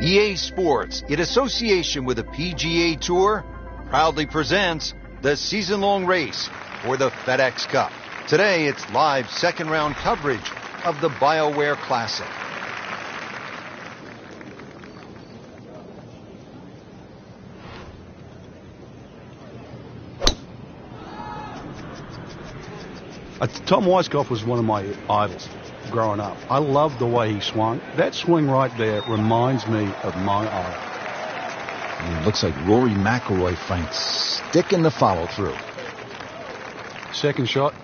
EA Sports, in association with the PGA Tour, proudly presents the season-long race for the FedEx Cup. Today, it's live second-round coverage of the BioWare Classic. Tom Weiskopf was one of my idols growing up. I loved the way he swung. That swing right there reminds me of my idol. It looks like Rory McIlroy, Frank, sticking the follow-through. Second shot.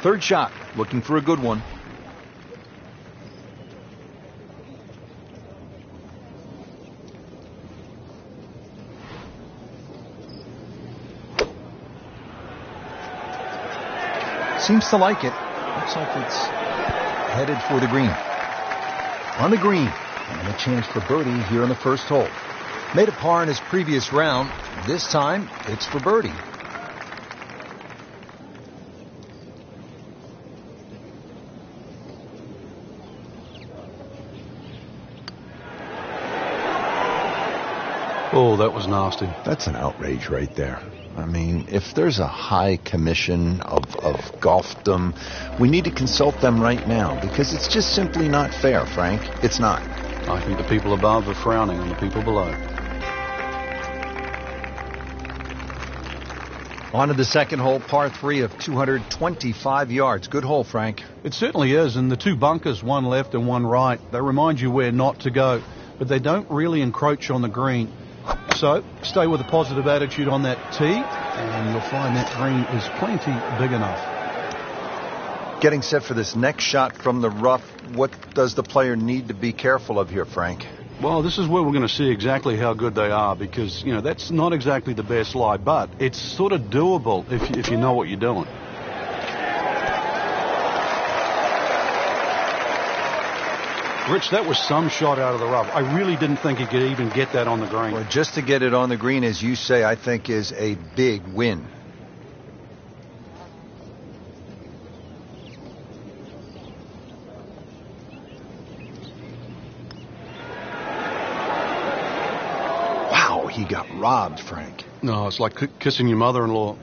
Third shot, looking for a good one. Seems to like it. Looks like it's headed for the green. On the green, and a chance for birdie here on the first hole. Made a par in his previous round. This time, it's for birdie. Oh, that was nasty. That's an outrage right there. I mean, if there's a high commission of golfdom, we need to consult them right now because it's just simply not fair, Frank. It's not. I think the people above are frowning on the people below. On to the second hole, par 3 of 225 yards. Good hole, Frank. It certainly is, and the two bunkers, one left and one right, they remind you where not to go, but they don't really encroach on the green. So, stay with a positive attitude on that tee, and you'll find that green is plenty big enough. Getting set for this next shot from the rough, what does the player need to be careful of here, Frank? Well, this is where we're going to see exactly how good they are because, you know, that's not exactly the best lie, but it's sort of doable if you know what you're doing. Rich, that was some shot out of the rough. I really didn't think he could even get that on the green. Well, just to get it on the green, as you say, I think is a big win. Wow, he got robbed, Frank. No, it's like kissing your mother-in-law.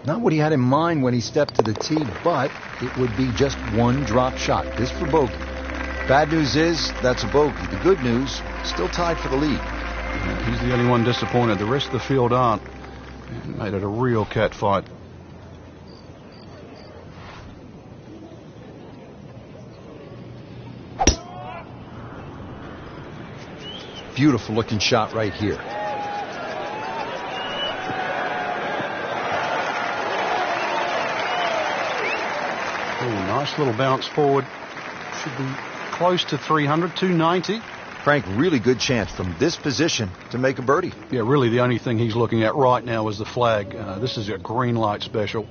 Not what he had in mind when he stepped to the tee, but it would be just one drop shot. This for bogey. Bad news is, that's a bogey. The good news, still tied for the lead. He's the only one disappointed. The rest of the field aren't. Made it a real cat fight. Beautiful looking shot right here. Oh, nice little bounce forward. Should be close to 300, 290. Frank, really good chance from this position to make a birdie. Yeah, really the only thing he's looking at right now is the flag. This is a green light special.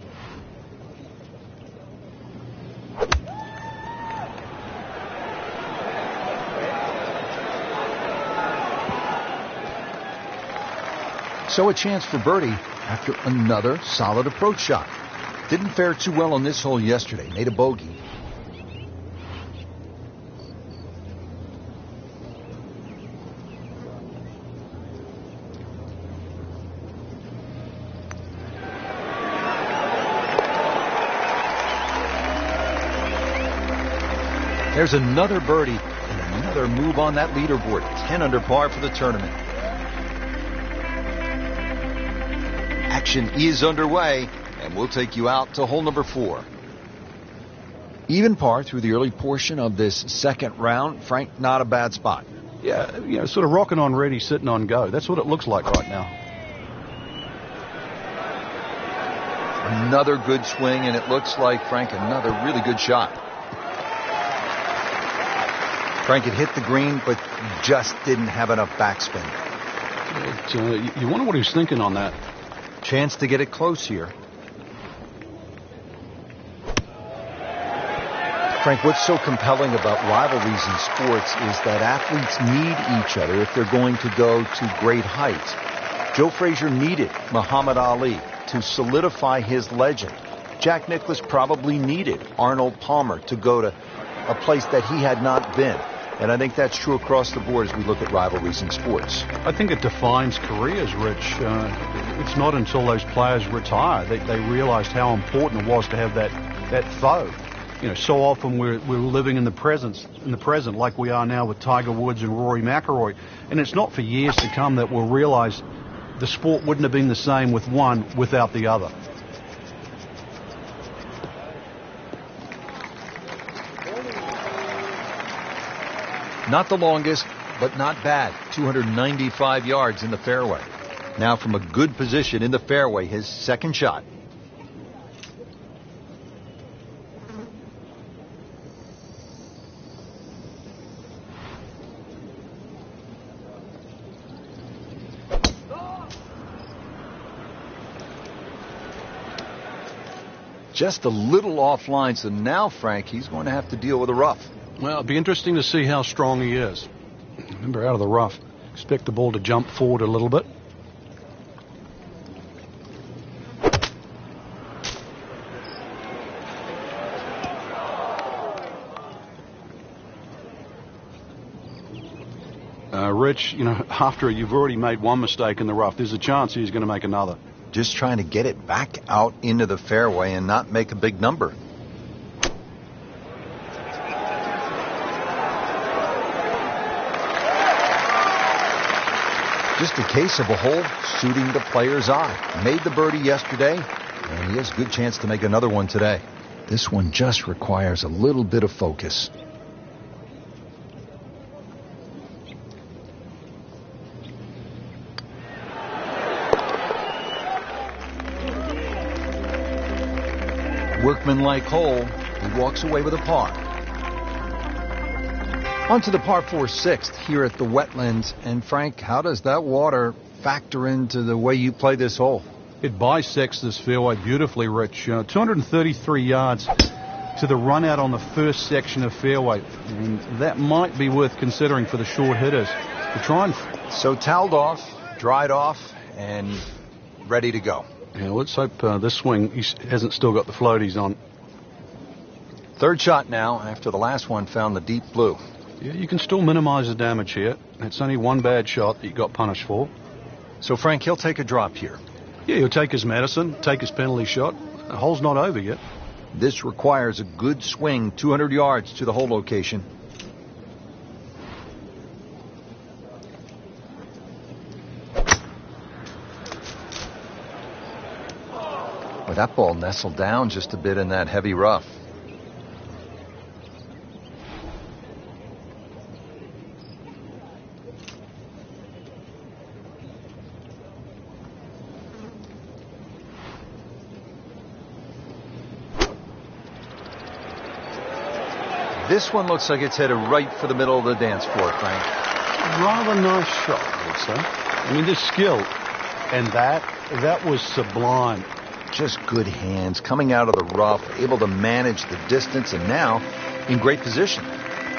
So a chance for birdie after another solid approach shot. Didn't fare too well on this hole yesterday. Made a bogey. There's another birdie and another move on that leaderboard. 10 under par for the tournament. Action is underway, and we'll take you out to hole number 4. Even par through the early portion of this second round. Frank, not a bad spot. Yeah, you know, sort of rocking on ready, sitting on go. That's what it looks like right now. Another good swing, and it looks like, Frank, another really good shot. Frank had hit the green, but just didn't have enough backspin. You wonder what he was thinking on that. Chance to get it close here. Frank, what's so compelling about rivalries in sports is that athletes need each other if they're going to go to great heights. Joe Frazier needed Muhammad Ali to solidify his legend. Jack Nicklaus probably needed Arnold Palmer to go to a place that he had not been. And I think that's true across the board as we look at rivalries in sports. I think it defines careers, Rich. It's not until those players retire that they realized how important it was to have that foe. You know, so often we're living in the present like we are now with Tiger Woods and Rory McIlroy. And it's not for years to come that we'll realize the sport wouldn't have been the same with one without the other. Not the longest, but not bad. 295 yards in the fairway. Now from a good position in the fairway, his second shot. Just a little offline, so now, Frank, he's going to have to deal with a rough. Well, it'll be interesting to see how strong he is. Remember, out of the rough, expect the ball to jump forward a little bit. Rich, you know, after you've already made one mistake in the rough, there's a chance he's going to make another. Just trying to get it back out into the fairway and not make a big number. Just a case of a hole suiting the player's eye. Made the birdie yesterday, and he has a good chance to make another one today. This one just requires a little bit of focus. Workmanlike hole. He walks away with a par. On to the par 4 sixth here at the Wetlands. And Frank, how does that water factor into the way you play this hole? It bisects this fairway beautifully, Rich. 233 yards to the run out on the first section of fairway. And that might be worth considering for the short hitters to try and... So toweled off, dried off, and ready to go. Yeah, let's hope this swing he hasn't still got the floaties on. Third shot now after the last one found the deep blue. Yeah, you can still minimize the damage here. It's only one bad shot that you got punished for. So, Frank, he'll take a drop here. Yeah, he'll take his medicine, take his penalty shot. The hole's not over yet. This requires a good swing, 200 yards to the hole location. Well, that ball nestled down just a bit in that heavy rough. This one looks like it's headed right for the middle of the dance floor, Frank. Rather nice shot, I would say. I mean, there's skill. And that was sublime. Just good hands, coming out of the rough, able to manage the distance, and now in great position.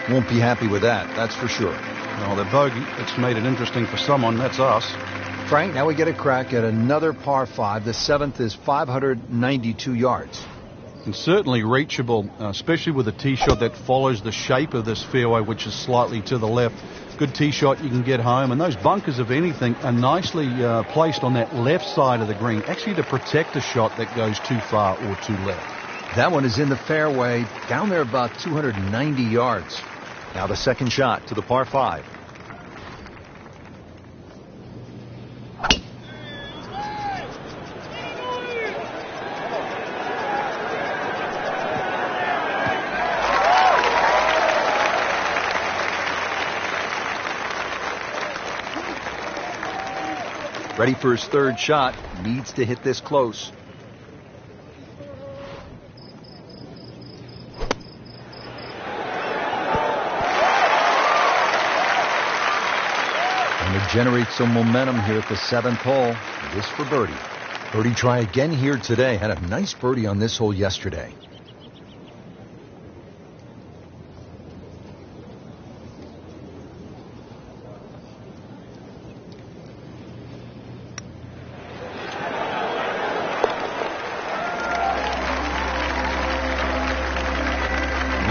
Won't be happy with that, that's for sure. Well, the bogey, it's made it interesting for someone, that's us. Frank, now we get a crack at another par 5. The seventh is 592 yards. And certainly reachable, especially with a tee shot that follows the shape of this fairway, which is slightly to the left. Good tee shot, you can get home. And those bunkers, if anything, are nicely placed on that left side of the green, actually to protect a shot that goes too far or too left. That one is in the fairway, down there about 290 yards. Now the second shot to the par 5. Ready for his third shot. Needs to hit this close. And to generate some momentum here at the seventh hole. This for birdie. Birdie try again here today. Had a nice birdie on this hole yesterday.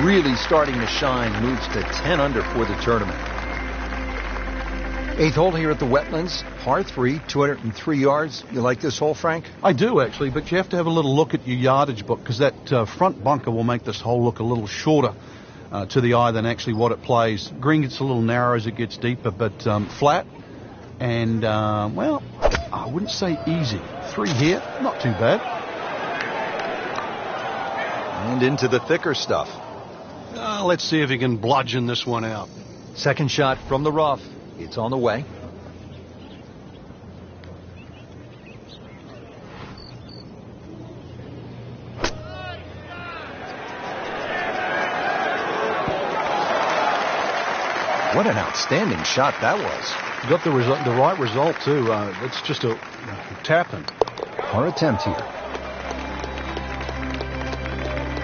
really starting to shine, moves to 10 under for the tournament. 8th hole here at the Wetlands, par 3, 203 yards. You like this hole, Frank? I do, actually, but you have to have a little look at your yardage book, because that front bunker will make this hole look a little shorter to the eye than actually what it plays. Green gets a little narrow as it gets deeper, but flat and, well, I wouldn't say easy. 3 here, not too bad. And into the thicker stuff. Let's see if he can bludgeon this one out. Second shot from the rough. It's on the way. What an outstanding shot that was. Got the right result, too. It's just a tapping. Our attempt here.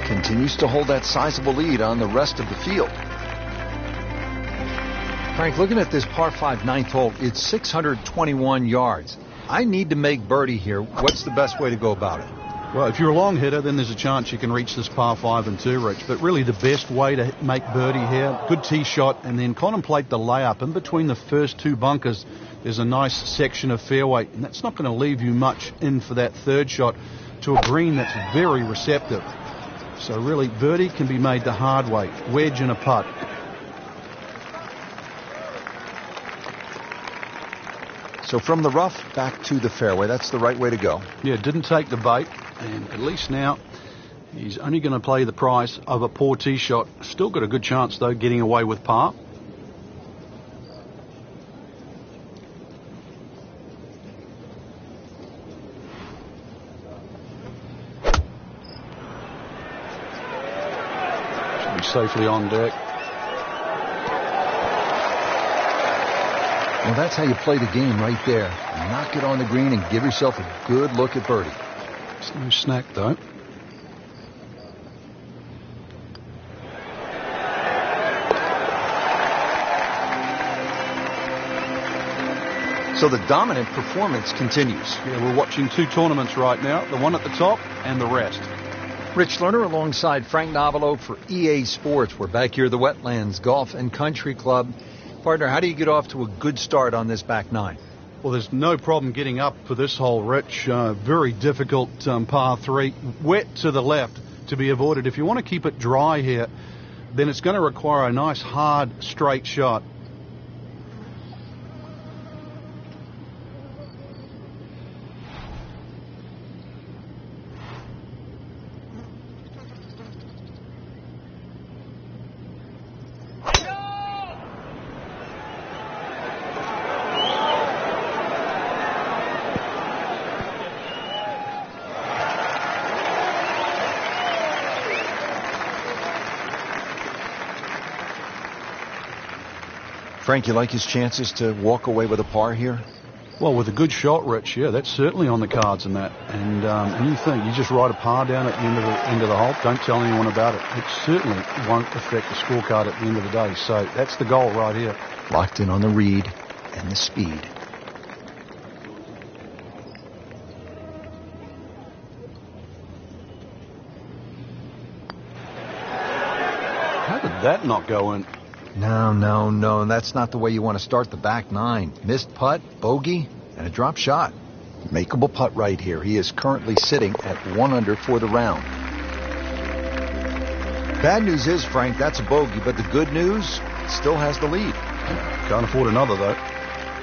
Continues to hold that sizable lead on the rest of the field. Frank, looking at this par 5 9th hole, it's 621 yards. I need to make birdie here. What's the best way to go about it? Well, if you're a long hitter, then there's a chance you can reach this par 5 and 2, Rich. But really the best way to make birdie here, good tee shot, and then contemplate the layup. In between the first 2 bunkers, there's a nice section of fairway, and that's not going to leave you much in for that third shot to a green that's very receptive. So really, birdie can be made the hard way, wedge and a putt. So from the rough back to the fairway, that's the right way to go. Yeah, didn't take the bait, and at least now he's only going to play the price of a poor tee shot. Still got a good chance, though, getting away with par. Should be safely on deck. Well, that's how you play the game right there. Knock it on the green and give yourself a good look at birdie. It's no snack, though. So the dominant performance continues. Yeah, we're watching 2 tournaments right now, the one at the top and the rest. Rich Lerner alongside Frank Novelo for EA Sports. We're back here at the Wetlands Golf and Country Club. Partner, how do you get off to a good start on this back 9? Well, there's no problem getting up for this hole, Rich. Very difficult par 3. Wet to the left to be avoided. If you want to keep it dry here, then it's going to require a nice, hard, straight shot. Frank, you like his chances to walk away with a par here? Well, with a good shot, Rich, yeah, that's certainly on the cards in that. And you think you just write a par down at the end of the hole, don't tell anyone about it. It certainly won't affect the scorecard at the end of the day. So that's the goal right here. Locked in on the read and the speed. How did that not go in? No. That's not the way you want to start the back 9. Missed putt, bogey, and a drop shot. Makeable putt right here. He is currently sitting at 1 under for the round. Bad news is, Frank, that's a bogey, but the good news, still has the lead. Can't afford another, though.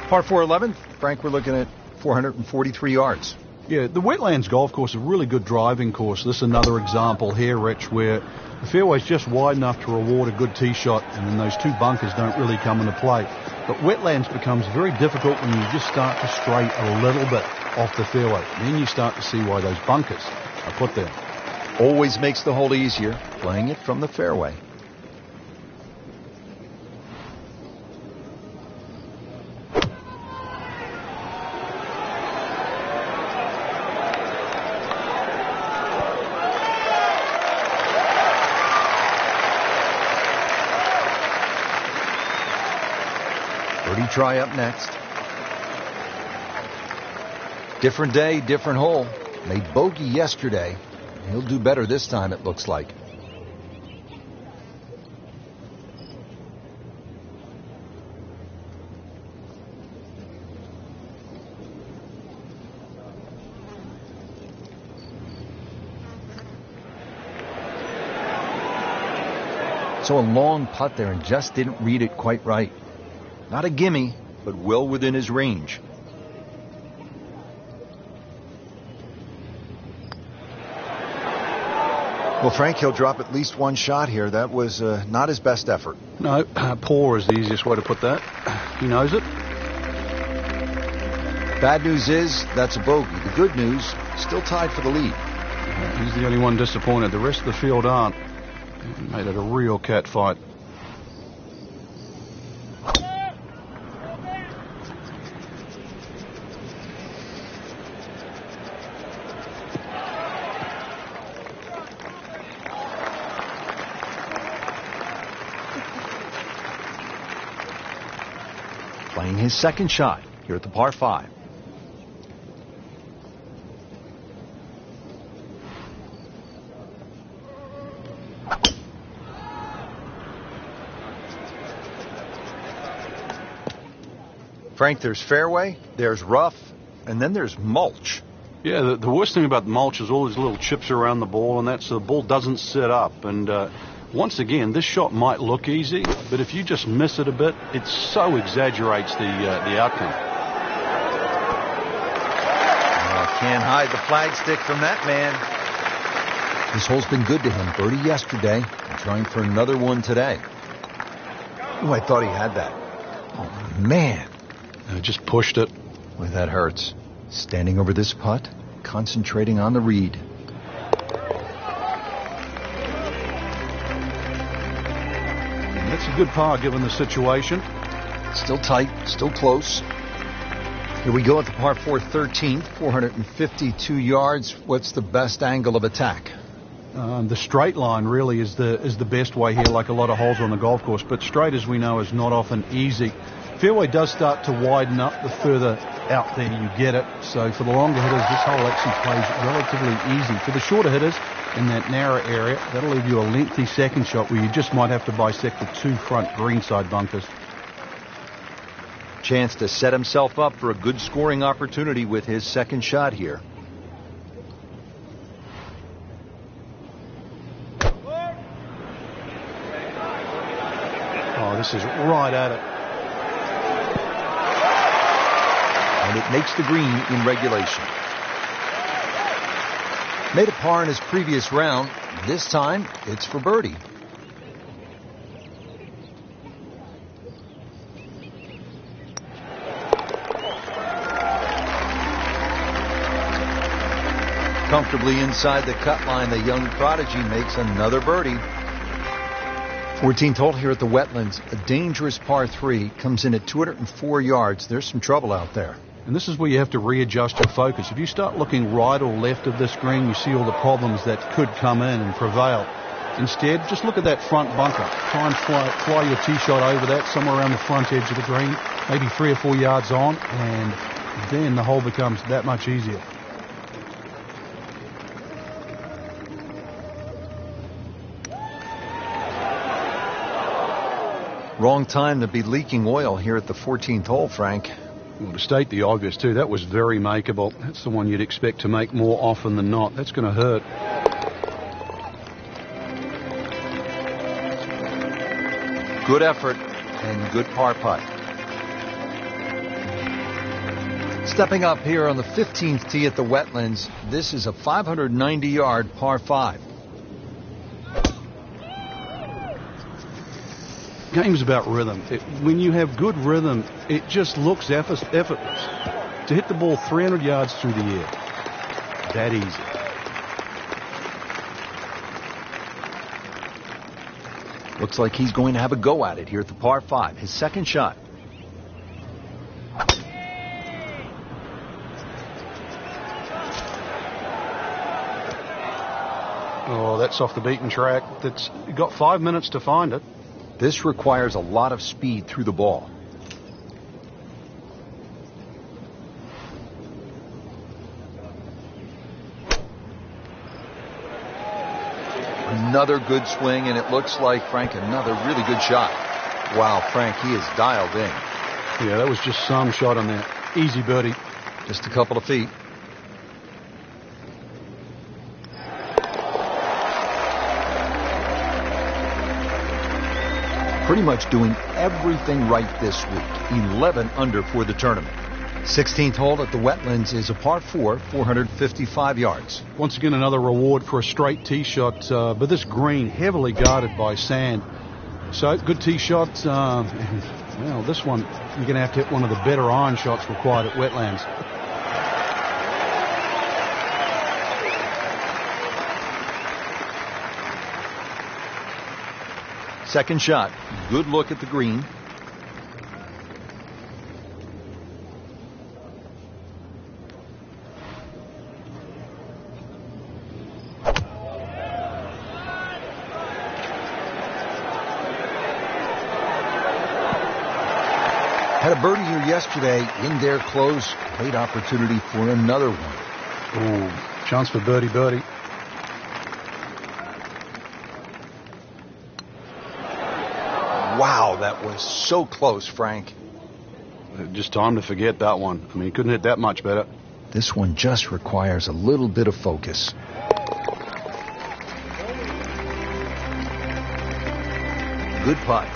Par 4 11th, Frank, we're looking at 443 yards. Yeah, the Wetlands golf course is a really good driving course. This is another example here, Rich, where the fairway's just wide enough to reward a good tee shot, and then those 2 bunkers don't really come into play. But Wetlands becomes very difficult when you just start to stray a little bit off the fairway. Then you start to see why those bunkers are put there. Always makes the hole easier, playing it from the fairway. Birdie try up next. Different day, different hole. Made bogey yesterday. He'll do better this time, it looks like. So a long putt there and just didn't read it quite right. Not a gimme, but well within his range. Well, Frank, he'll drop at least one shot here. That was not his best effort. No, poor is the easiest way to put that. He knows it. Bad news is, that's a bogey. The good news, still tied for the lead. He's the only one disappointed. The rest of the field aren't. He made it a real cat fight. Playing his second shot here at the par 5. Frank, there's fairway, there's rough, and then there's mulch. Yeah, the worst thing about the mulch is all these little chips around the ball, and that's so the ball doesn't sit up. And once again, this shot might look easy, but if you just miss it a bit, it so exaggerates the outcome. Can't hide the flagstick from that man. This hole's been good to him. Birdie yesterday, and trying for another one today. Oh, I thought he had that. Oh, man. Just pushed it. Boy, that hurts. Standing over this putt, concentrating on the read. That's a good par given the situation. Still tight, still close. Here we go at the par 4 13th, 452 yards. What's the best angle of attack? The straight line really is the best way here, like a lot of holes on the golf course. But straight, as we know, is not often easy. Fairway does start to widen up the further out there you get it. So for the longer hitters, this hole actually plays relatively easy. For the shorter hitters in that narrow area, that'll leave you a lengthy second shot where you just might have to bisect the 2 front greenside bunkers. Chance to set himself up for a good scoring opportunity with his second shot here. Oh, this is right at it. And it makes the green in regulation. Made a par in his previous round. This time, it's for birdie. Comfortably inside the cut line, the young prodigy makes another birdie. 14th hole here at the Wetlands. A dangerous par 3 comes in at 204 yards. There's some trouble out there. And this is where you have to readjust your focus. If you start looking right or left of this green, you see all the problems that could come in and prevail. Instead, just look at that front bunker. Try and fly your tee shot over that, somewhere around the front edge of the green, maybe 3 or 4 yards on, and then the hole becomes that much easier. Wrong time to be leaking oil here at the 14th hole, Frank. Well, to state the obvious, too, that was very makeable. That's the one you'd expect to make more often than not. That's going to hurt. Good effort and good par putt. Stepping up here on the 15th tee at the Wetlands, this is a 590-yard par 5. Game's about rhythm. When you have good rhythm, it just looks effortless. To hit the ball 300 yards through the air, that easy. Looks like he's going to have a go at it here at the par 5. His second shot. Oh, that's off the beaten track. You got 5 minutes to find it. This requires a lot of speed through the ball. Another good swing, and it looks like, Frank, another really good shot. Wow, Frank, he is dialed in. Yeah, that was just some shot on there. Easy birdie. Just a couple of feet. pretty much doing everything right this week. 11 under for the tournament. 16th hole at the Wetlands is a par 4, 455 yards. Once again, another reward for a straight tee shot, but this green heavily guarded by sand. So, good tee shot. Well, this one, you're going to have to hit one of the better iron shots required at Wetlands. Second shot. Good look at the green. Had a birdie here yesterday in there close. Great opportunity for another one. Ooh, chance for birdie. Wow, that was so close, Frank. Just time to forget that one. I mean, he couldn't hit that much better. This one just requires a little bit of focus. Good putt.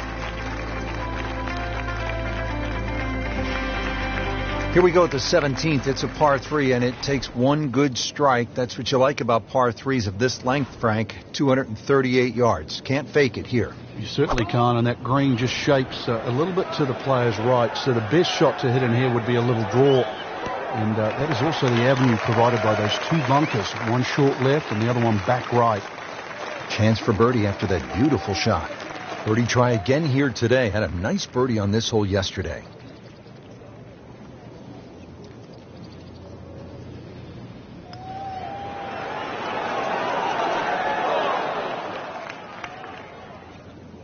Here we go at the 17th. It's a par 3, and it takes one good strike. That's what you like about par 3s of this length, Frank. 238 yards. Can't fake it here. You certainly can't, and that green just shapes a little bit to the player's right. So the best shot to hit in here would be a little draw. And that is also the avenue provided by those two bunkers. One short left and the other one back right. Chance for birdie after that beautiful shot. Birdie try again here today. Had a nice birdie on this hole yesterday.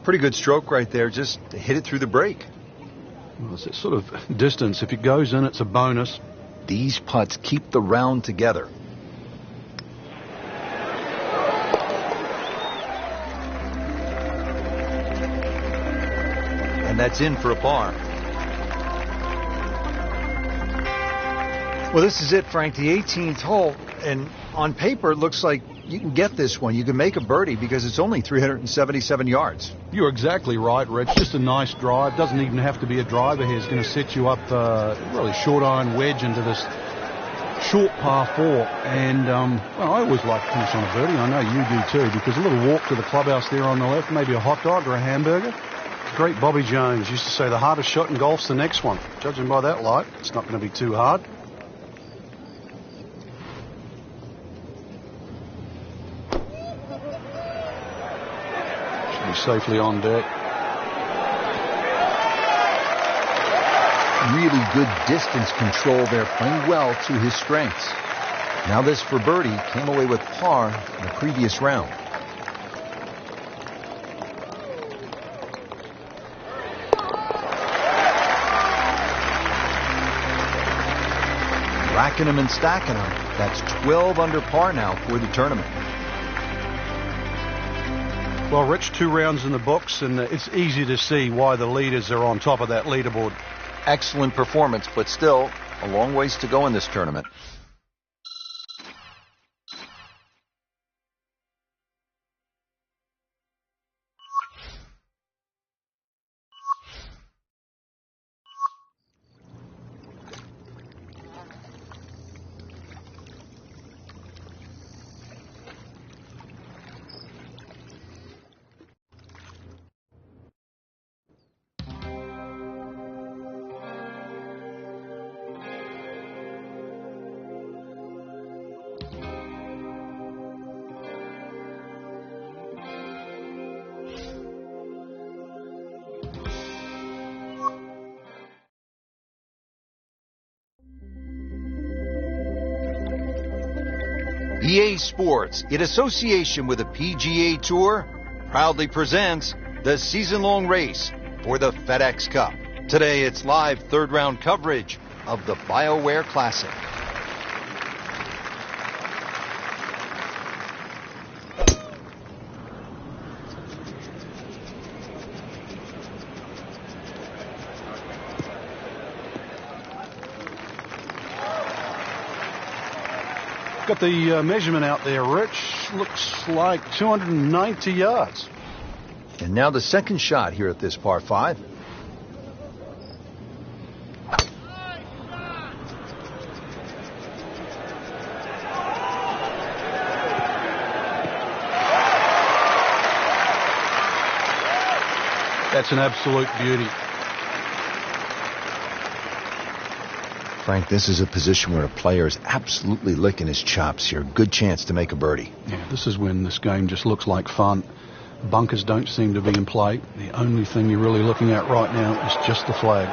Pretty good stroke right there, just to hit it through the break. Well, it's that sort of distance. If it goes in, it's a bonus. These putts keep the round together. And that's in for a par. Well, this is it, Frank, the 18th hole. And on paper, it looks like you can get this one. You can make a birdie because it's only 377 yards. You're exactly right, Rich. Just a nice drive. Doesn't even have to be a driver here. It's going to set you up really short iron wedge into this short par 4. And, well, I always like to finish on a birdie. I know you do too, because a little walk to the clubhouse there on the left, maybe a hot dog or a hamburger. Great Bobby Jones used to say the hardest shot in golf's the next one. Judging by that light, it's not going to be too hard. Safely on deck. Really good distance control there, playing well to his strengths. Now this for birdie, came away with par in the previous round. Racking them and stacking them. That's 12 under par now for the tournament. Well, Rich, 2 rounds in the books, and it's easy to see why the leaders are on top of that leaderboard. Excellent performance, but still a long ways to go in this tournament. EA Sports, in association with the PGA Tour, proudly presents the season-long race for the FedEx Cup. Today, it's live third-round coverage of the BioWare Classic. Got the measurement out there, Rich. Looks like 290 yards. And now the second shot here at this par 5. That's an absolute beauty. Frank, this is a position where a player is absolutely licking his chops here. Good chance to make a birdie. Yeah, this is when this game just looks like fun. Bunkers don't seem to be in play. The only thing you're really looking at right now is just the flag.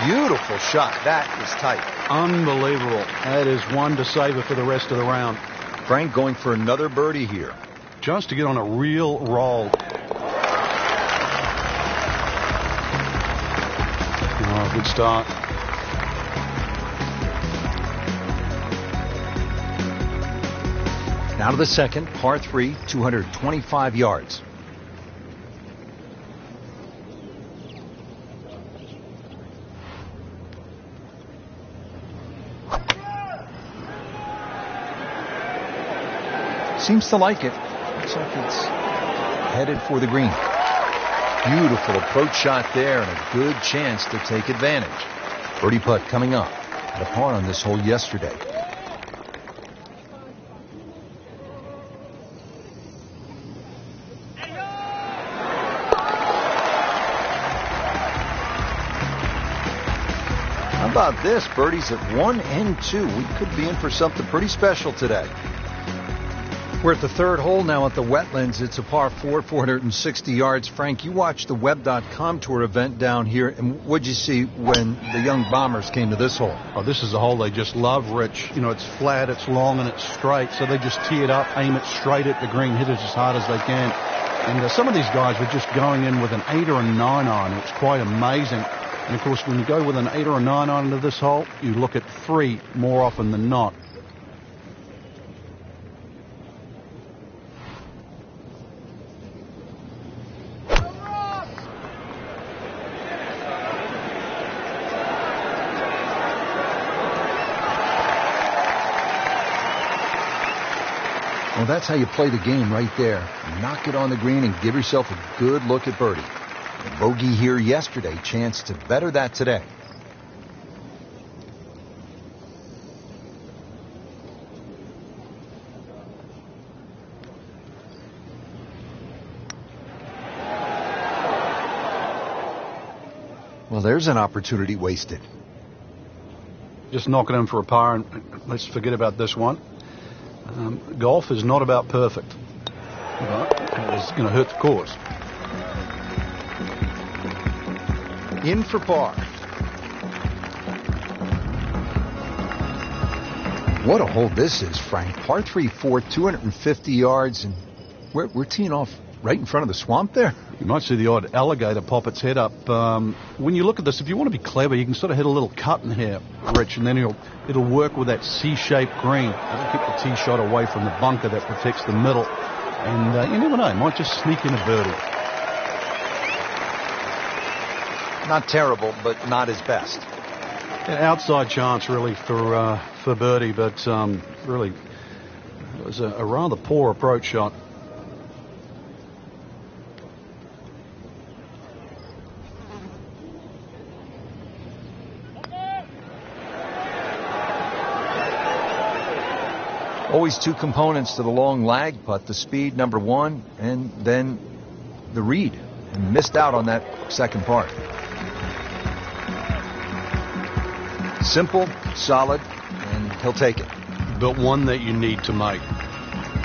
Beautiful shot. That is tight. Unbelievable. That is one to savor for the rest of the round. Frank going for another birdie here. Just to get on a real roll. Oh, good start. Now to the second, par 3, 225 yards. Seems to like it. Looks like it's headed for the green. Beautiful approach shot there and a good chance to take advantage. Birdie putt coming up. Had a par on this hole yesterday. How about this? Birdies at 1 and 2. We could be in for something pretty special today. We're at the third hole now at the Wetlands. It's a par 4, 460 yards. Frank, you watched the Web.com Tour event down here, and what'd you see when the young Bombers came to this hole? Oh, this is a hole they just love, Rich. You know, it's flat, it's long, and it's straight, so they just tee it up, aim it straight at the green, hit it as hard as they can. And some of these guys were just going in with an 8 or a 9 iron. It's quite amazing. And, of course, when you go with an 8 or a 9 iron into this hole, you look at 3 more often than not. Well, that's how you play the game right there. Knock it on the green and give yourself a good look at birdie. A bogey here yesterday, chance to better that today. Well, there's an opportunity wasted. Just knock it in for a par, and let's forget about this one. Golf is not about perfect. It's going to hurt the course. In for par. What a hole this is, Frank. Par 3, 4, 250 yards, and we're teeing off right in front of the swamp there. You might see the odd alligator pop its head up. When you look at this, if you want to be clever, you can sort of hit a little cut in here, Rich, and then it'll work with that C-shaped green. It'll keep the tee shot away from the bunker that protects the middle. And you never know, it might just sneak in a birdie. Not terrible, but not his best. An outside chance, really, for birdie, but really, it was a rather poor approach shot. Always two components to the long lag putt, the speed, number one, and then the read. And missed out on that second part. Simple, solid, and he'll take it. But one that you need to make.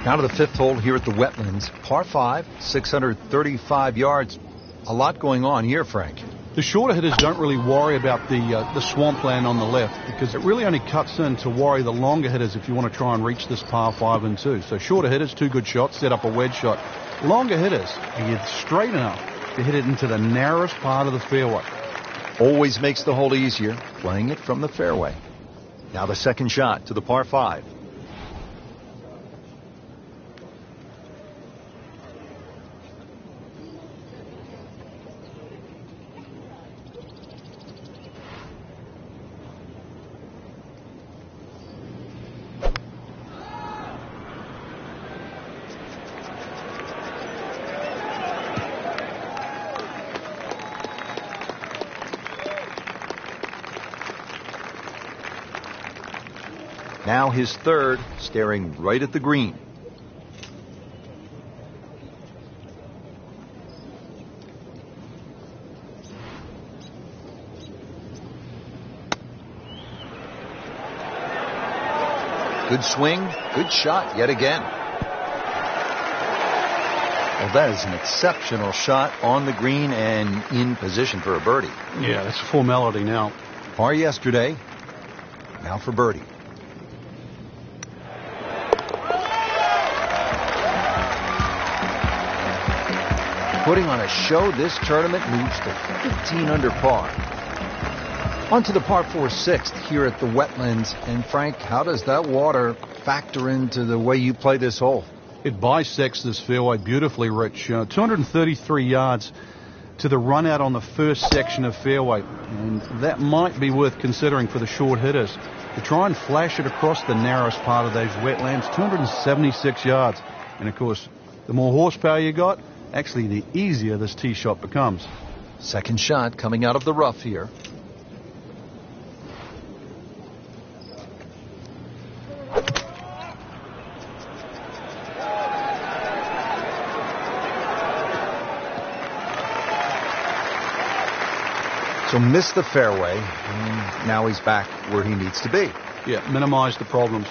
Now to the fifth hole here at the Wetlands. Par 5, 635 yards. A lot going on here, Frank. The shorter hitters don't really worry about the swampland on the left, because it really only cuts in to worry the longer hitters if you want to try and reach this par 5 and 2. So shorter hitters, 2 good shots, set up a wedge shot. Longer hitters, are you straight enough to hit it into the narrowest part of the fairway? Always makes the hole easier, playing it from the fairway. Now the second shot to the par 5. Now his third, staring right at the green. Good swing, good shot yet again. Well, that is an exceptional shot on the green and in position for a birdie. Yeah, that's a formality now. Par yesterday, now for birdie. Putting on a show, this tournament moves to 15 under par. On to the par 4 sixth here at the Wetlands. And Frank, how does that water factor into the way you play this hole? It bisects this fairway beautifully, Rich. 233 yards to the run out on the first section of fairway. And that might be worth considering for the short hitters. To try and flash it across the narrowest part of those wetlands, 276 yards. And of course, the more horsepower you got, actually the easier this tee shot becomes. Second shot coming out of the rough here. So missed the fairway, and now he's back where he needs to be. Yeah, minimize the problems.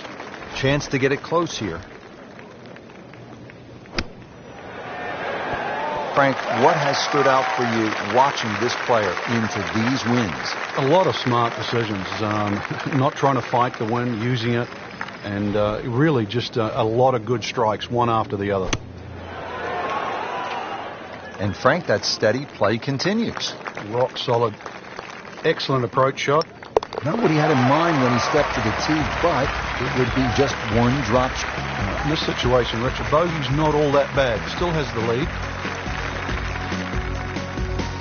Chance to get it close here. Frank, what has stood out for you watching this player into these wins? A lot of smart decisions. Not trying to fight the wind, using it, and really just a lot of good strikes, one after the other. And Frank, that steady play continues. Rock solid. Excellent approach shot. Not what he had in mind when he stepped to the tee, but it would be just one drop shot. In this situation, Richard, bogey's not all that bad. Still has the lead.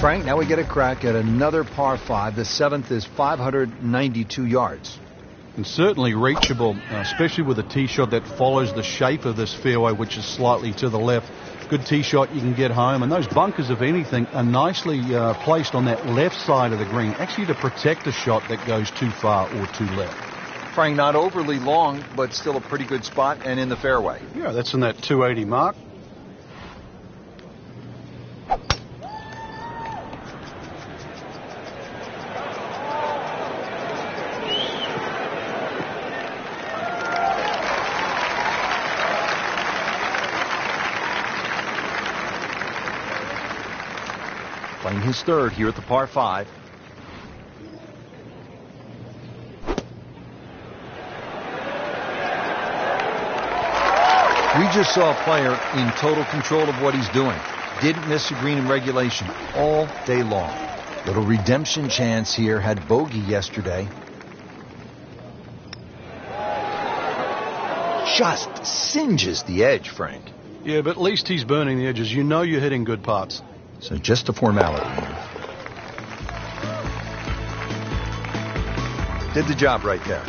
Frank, now we get a crack at another par 5. The seventh is 592 yards. And certainly reachable, especially with a tee shot that follows the shape of this fairway, which is slightly to the left. Good tee shot, you can get home. And those bunkers, if anything, are nicely placed on that left side of the green, actually to protect a shot that goes too far or too left. Frank, not overly long, but still a pretty good spot and in the fairway. Yeah, that's in that 280 mark. Playing his third here at the par 5. We just saw a player in total control of what he's doing. Didn't miss a green in regulation all day long. Little redemption chance here. Had bogey yesterday. Just singes the edge, Frank. Yeah, but at least he's burning the edges. You know you're hitting good putts. So just a formality. Did the job right there.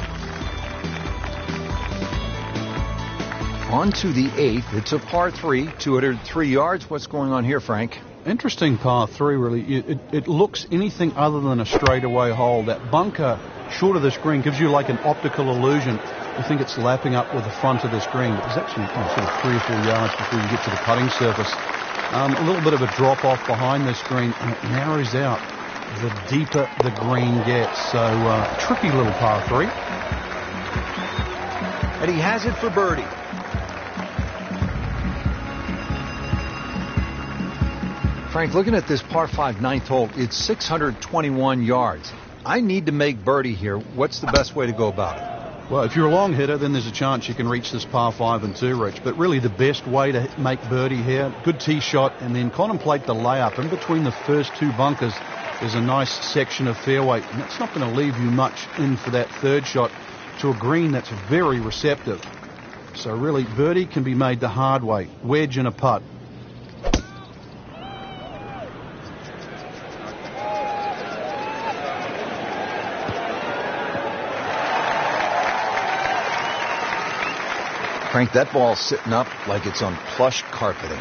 On to the 8th. It's a par 3, 203 yards. What's going on here, Frank? Interesting par 3, really. It looks anything other than a straightaway hole. That bunker short of this green gives you like an optical illusion. You think it's lapping up with the front of this green, but there's actually sort of 3 or 4 yards before you get to the putting surface. A little bit of a drop off behind this green, and it narrows out the deeper the green gets. So tricky little par 3. And he has it for birdie. Frank, looking at this par 5 ninth hole, it's 621 yards. I need to make birdie here. What's the best way to go about it? Well, if you're a long hitter, then there's a chance you can reach this par 5 and 2, Rich. But really the best way to make birdie here, good tee shot, and then contemplate the layup. In between the first 2 bunkers, there's a nice section of fairway. And that's not going to leave you much in for that third shot to a green that's very receptive. So really, birdie can be made the hard way. Wedge and a putt. Frank, that ball's sitting up like it's on plush carpeting.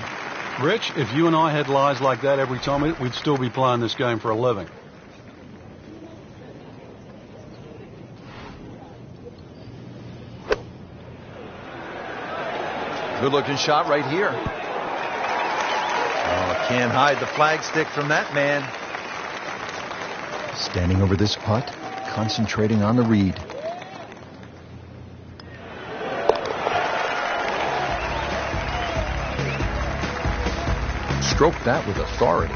Rich, if you and I had lies like that every time, we'd still be playing this game for a living. Good looking shot right here. Oh, can't hide the flagstick from that man. Standing over this putt, concentrating on the read. Stroked that with authority.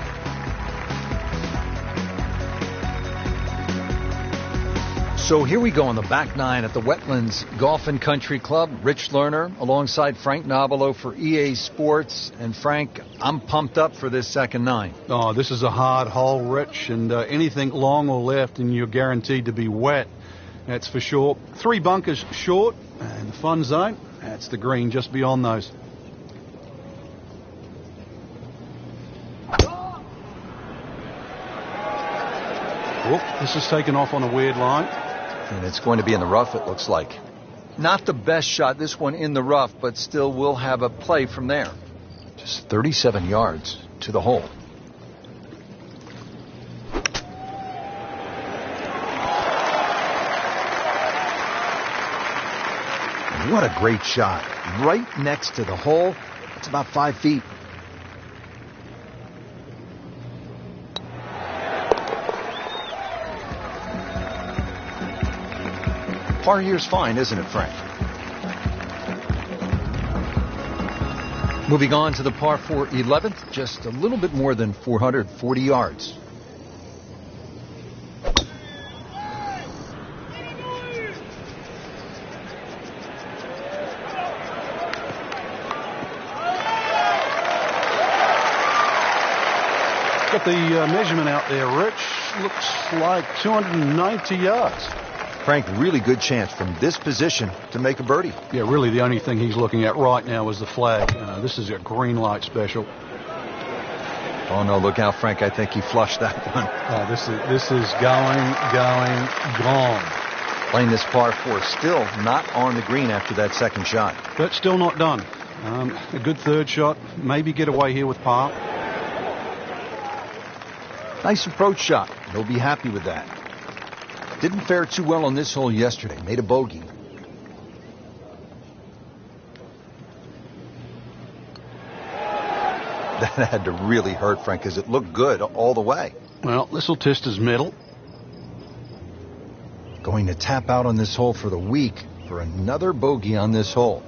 So here we go on the back nine at the Wetlands Golf and Country Club. Rich Lerner alongside Frank Nobilo for EA Sports. And Frank, I'm pumped up for this second nine. Oh, this is a hard hole, Rich, and anything long or left and you're guaranteed to be wet. That's for sure. 3 bunkers short, and the fun zone, that's the green just beyond those. Whoop, this is taken off on a weird line. And it's going to be in the rough, it looks like. Not the best shot, this one in the rough, but still will have a play from there. Just 37 yards to the hole. What a great shot. Right next to the hole. It's about 5 feet. Par here's fine, isn't it, Frank? Moving on to the par 4 11th, just a little bit more than 440 yards. Got the measurement out there, Rich. Looks like 290 yards. Frank, really good chance from this position to make a birdie. Yeah, really the only thing he's looking at right now is the flag. This is a green light special. Oh, no, look out, Frank. I think he flushed that one. Oh, this is gone. Playing this par 4, still not on the green after that second shot. But still not done. A good third shot. Maybe get away here with par. Nice approach shot. He'll be happy with that. Didn't fare too well on this hole yesterday. Made a bogey. That had to really hurt, Frank, because it looked good all the way. Well, this will test his mettle. Going to tap out on this hole for the week for another bogey on this hole.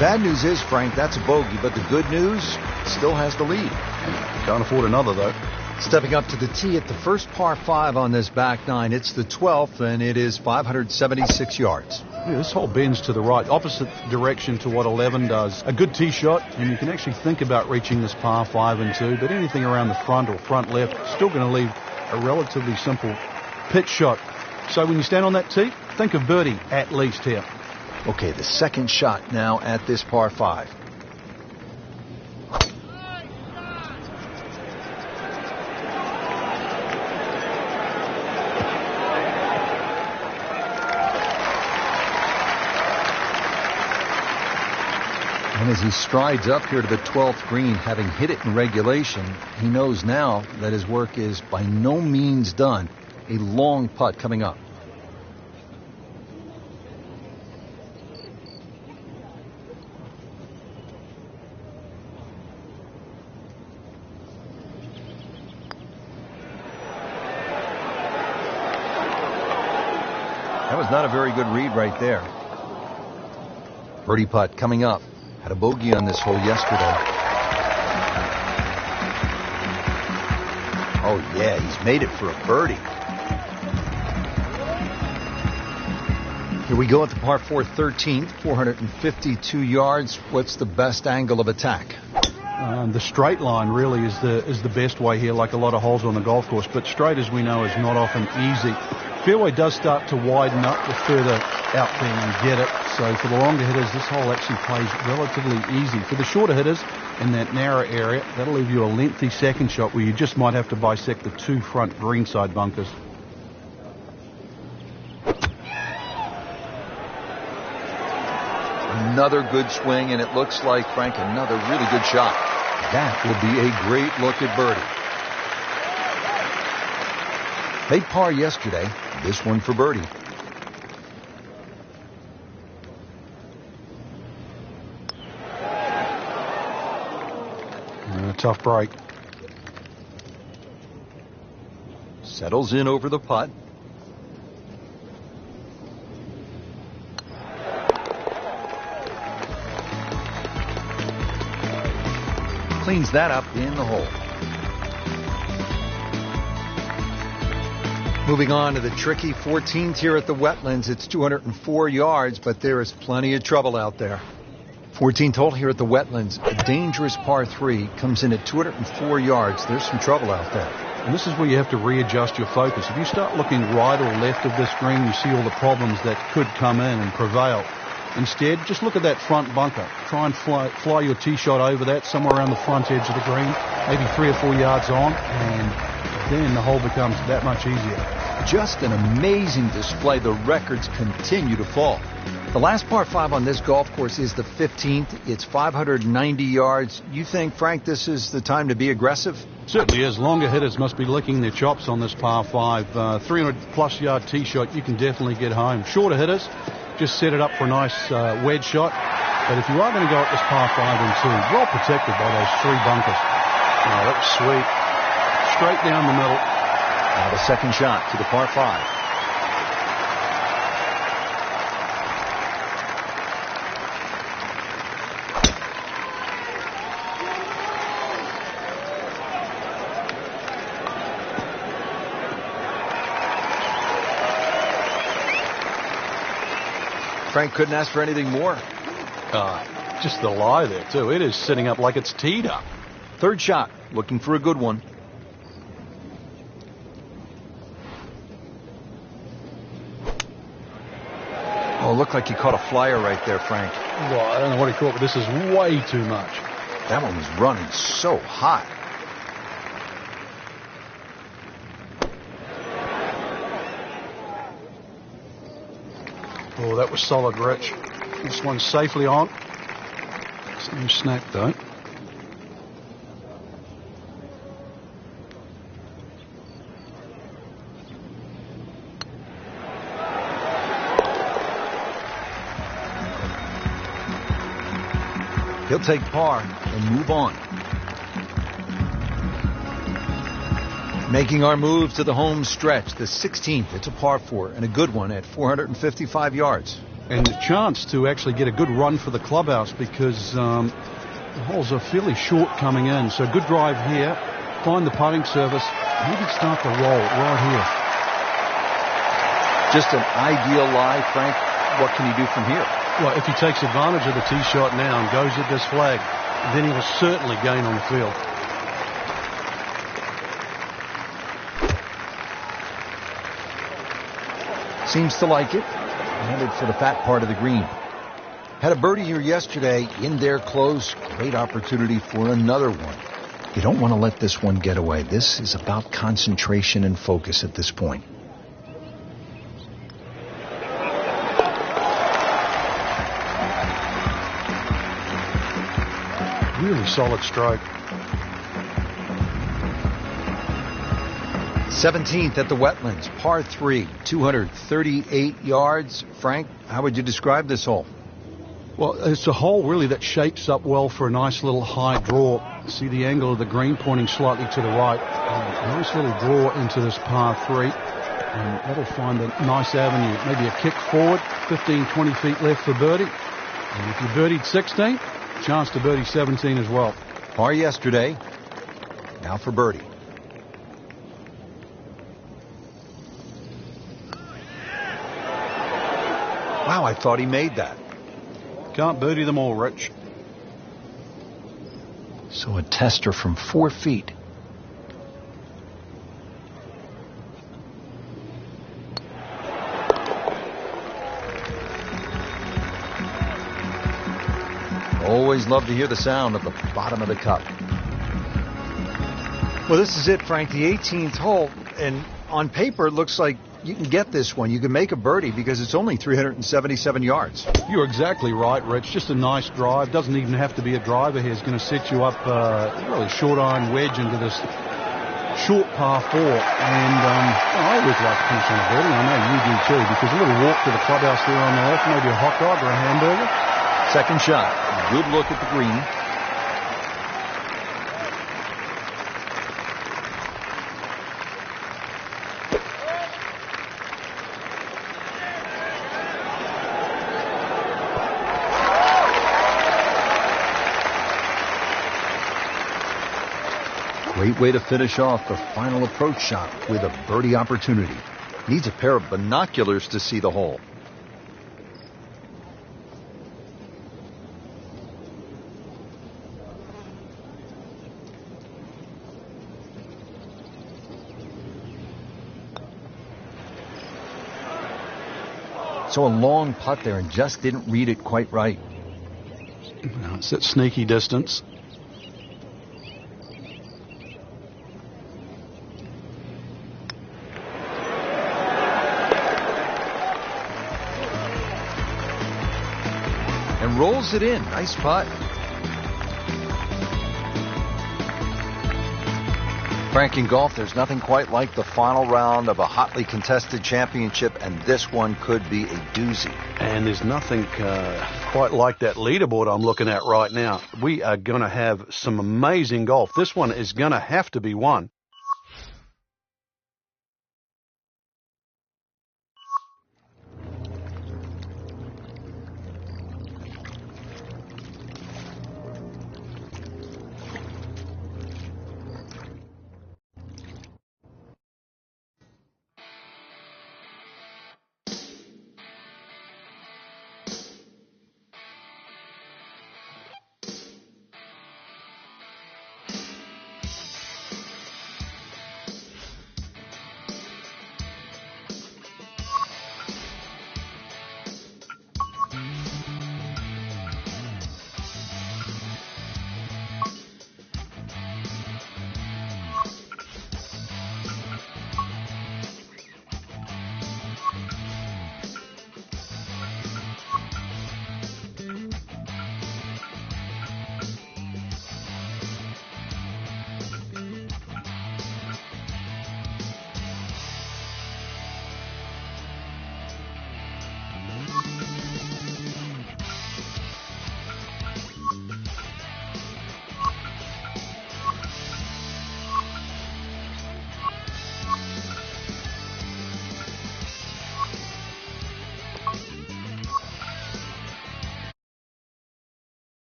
Bad news is, Frank, that's a bogey, but the good news, still has the lead. Can't afford another, though. Stepping up to the tee at the first par 5 on this back nine. It's the 12th, and it is 576 yards. Yeah, this hole bends to the right, opposite direction to what 11 does. A good tee shot, and you can actually think about reaching this par 5 and 2, but anything around the front or front left, still going to leave a relatively simple pitch shot. So when you stand on that tee, think of birdie at least here. Okay, the second shot now at this par 5. And as he strides up here to the 12th green, having hit it in regulation, he knows now that his work is by no means done. A long putt coming up. That was not a very good read right there. Birdie putt coming up. Had a bogey on this hole yesterday. Oh, yeah, he's made it for a birdie. Here we go at the par 4 13th, 452 yards. What's the best angle of attack? The straight line really is the best way here, like a lot of holes on the golf course. But straight, as we know, is not often easy. Fairway does start to widen up the further out there you get it. So for the longer hitters, this hole actually plays relatively easy. For the shorter hitters in that narrow area, that'll leave you a lengthy second shot where you just might have to bisect the 2 front greenside bunkers. Another good swing, and it looks like, Frank, another really good shot. That will be a great look at birdie. Made par yesterday. This one for birdie. Tough break. Settles in over the putt. Cleans that up in the hole. Moving on to the tricky 14th here at the Wetlands. It's 204 yards, but there is plenty of trouble out there. 14th hole here at the Wetlands. A dangerous par 3 comes in at 204 yards. There's some trouble out there. And this is where you have to readjust your focus. If you start looking right or left of this green, you see all the problems that could come in and prevail. Instead, just look at that front bunker. Try and fly your tee shot over that, somewhere around the front edge of the green, maybe 3 or 4 yards on, and then the hole becomes that much easier. Just an amazing display. The records continue to fall. The last par 5 on this golf course is the 15th. It's 590 yards. You think, Frank, this is the time to be aggressive? Certainly is. Longer hitters must be licking their chops on this par 5. 300-plus yard tee shot, you can definitely get home. Shorter hitters, just set it up for a nice wedge shot. But if you are going to go at this par 5 and 2, well protected by those 3 bunkers. Oh, that was sweet. Straight down the middle. Now the second shot to the par 5. Frank couldn't ask for anything more. Just the lie there, too. It is sitting up like it's teed up. Third shot, looking for a good one. Oh, looked like he caught a flyer right there, Frank. Well, I don't know what he caught, but this is way too much. That one was running so hot. Oh, that was solid, Rich. This one's safely on. It's no snack, though. He'll take par and move on. Making our move to the home stretch, the 16th. It's a par 4 and a good one at 455 yards. And the chance to actually get a good run for the clubhouse because the holes are fairly short coming in. So good drive here. Find the putting surface. Maybe start the roll right here. Just an ideal lie, Frank. What can he do from here? Well, if he takes advantage of the tee shot now and goes at this flag, then he will certainly gain on the field. Seems to like it. Headed for the fat part of the green. Had a birdie here yesterday. In there close. Great opportunity for another one. You don't want to let this one get away. This is about concentration and focus at this point. Really solid stroke. 17th at the Wetlands, par 3, 238 yards. Frank, how would you describe this hole? Well, it's a hole really that shapes up well for a nice little high draw. See the angle of the green pointing slightly to the right. A nice little draw into this par 3. And that'll find a nice avenue. Maybe a kick forward, 15, 20 feet left for birdie. And if you birdied 16, chance to birdie 17 as well. Par yesterday. Now for birdie. Wow, I thought he made that. Can't birdie them all, Rich. So a tester from 4 feet. Always love to hear the sound of the bottom of the cup. Well, this is it, Frank, the 18th hole. And on paper, it looks like you can get this one. You can make a birdie because it's only 377 yards. You're exactly right, Rich. Just a nice drive. Doesn't even have to be a driver here. It's going to set you up really short iron wedge into this short par 4. And I always like to finish on a birdie. I know you do too, because a little walk to the clubhouse there on the left, maybe a hot dog or a hamburger. Second shot. Good look at the green. Great way to finish off the final approach shot with a birdie opportunity. Needs a pair of binoculars to see the hole. So a long putt there and just didn't read it quite right. No, it's that sneaky distance. And rolls it in. Nice putt. Frank, in golf, there's nothing quite like the final round of a hotly contested championship, and this one could be a doozy. And there's nothing quite like that leaderboard I'm looking at right now. We are going to have some amazing golf. This one is going to have to be won.